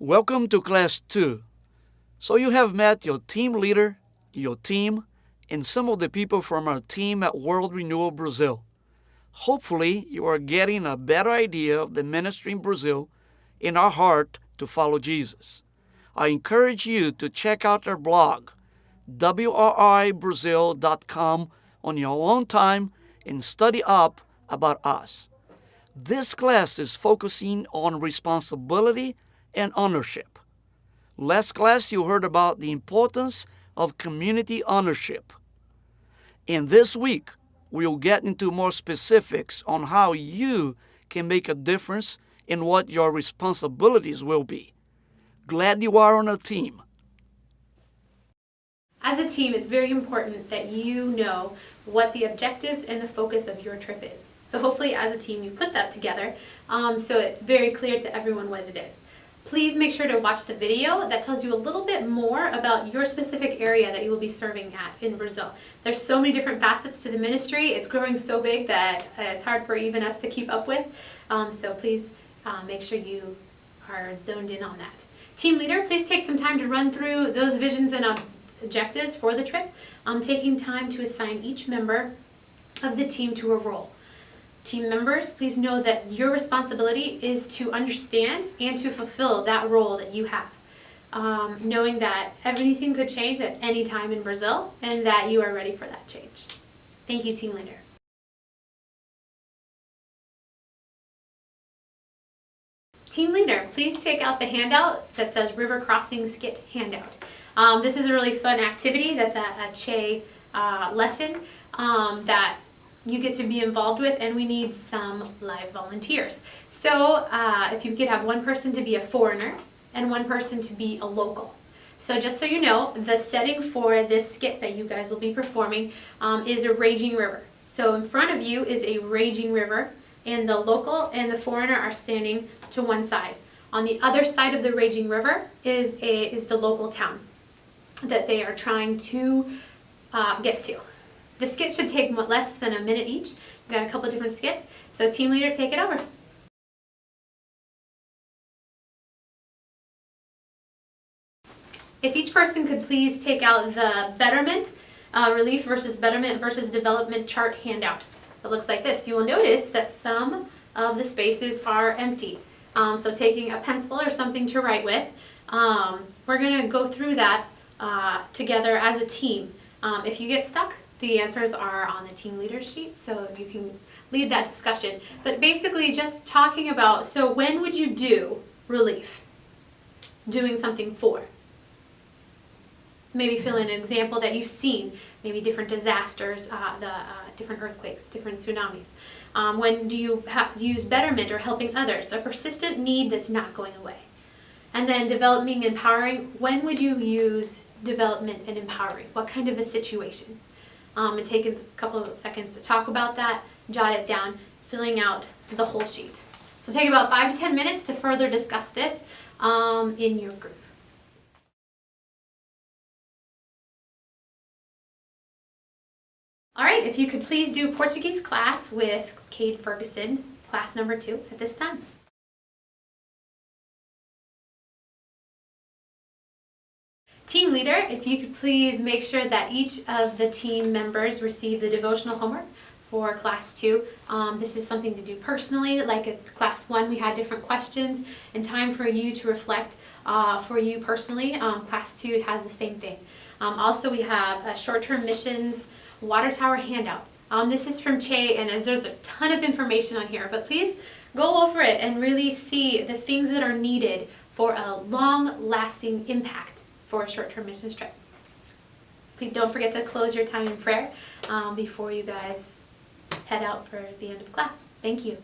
Welcome to Class 2. So you have met your team leader, your team, and some of the people from our team at World Renewal Brazil. Hopefully, you are getting a better idea of the ministry in Brazil and our heart to follow Jesus. I encourage you to check out our blog, wribrazil.com, on your own time and study up about us. This class is focusing on responsibility and ownership. Last class you heard about the importance of community ownership. And this week we'll get into more specifics on how you can make a difference in what your responsibilities will be. Glad you are on a team. As a team, it's very important that you know what the objectives and the focus of your trip is. So hopefully as a team you put that together so it's very clear to everyone what it is. Please make sure to watch the video that tells you a little bit more about your specific area that you will be serving at in Brazil. There's so many different facets to the ministry. It's growing so big that it's hard for even us to keep up with. So please make sure you are zoned in on that. Team leader, please take some time to run through those visions and objectives for the trip, taking time to assign each member of the team to a role. Team members, please know that your responsibility is to understand and to fulfill that role that you have, knowing that everything could change at any time in Brazil and that you are ready for that change. Thank you, team leader. Team leader, please take out the handout that says River Crossing Skit Handout. This is a really fun activity that's a Che lesson that you get to be involved with, and we need some live volunteers. So if you could have one person to be a foreigner and one person to be a local. So just so you know, the setting for this skit that you guys will be performing is a raging river. So in front of you is a raging river, and the local and the foreigner are standing to one side. On the other side of the raging river is the local town that they are trying to get to. The skits should take less than a minute each. We've got a couple different skits, so team leader, take it over. If each person could please take out the betterment, relief versus betterment versus development chart handout. It looks like this. You will notice that some of the spaces are empty. So taking a pencil or something to write with, we're going to go through that together as a team. If you get stuck, the answers are on the team leader sheet, so you can lead that discussion. But basically just talking about, so when would you do relief? Doing something for. Maybe fill in an example that you've seen, maybe different disasters, different earthquakes, different tsunamis. When do you use betterment or helping others? A persistent need that's not going away. And then developing, empowering, when would you use development and empowering? What kind of a situation? And take a couple of seconds to talk about that, jot it down, filling out the whole sheet. So take about 5 to 10 minutes to further discuss this in your group. All right, if you could please do Portuguese class with Kate Ferguson, class number 2 at this time. Team leader, if you could please make sure that each of the team members receive the devotional homework for class 2. This is something to do personally. Like at class 1, we had different questions and time for you to reflect for you personally. Class 2 has the same thing. Also, we have a short-term missions water tower handout. This is from Che, and there's a ton of information on here, but please go over it and really see the things that are needed for a long-lasting impact for a short-term missions trip. Please don't forget to close your time in prayer before you guys head out for the end of class. Thank you.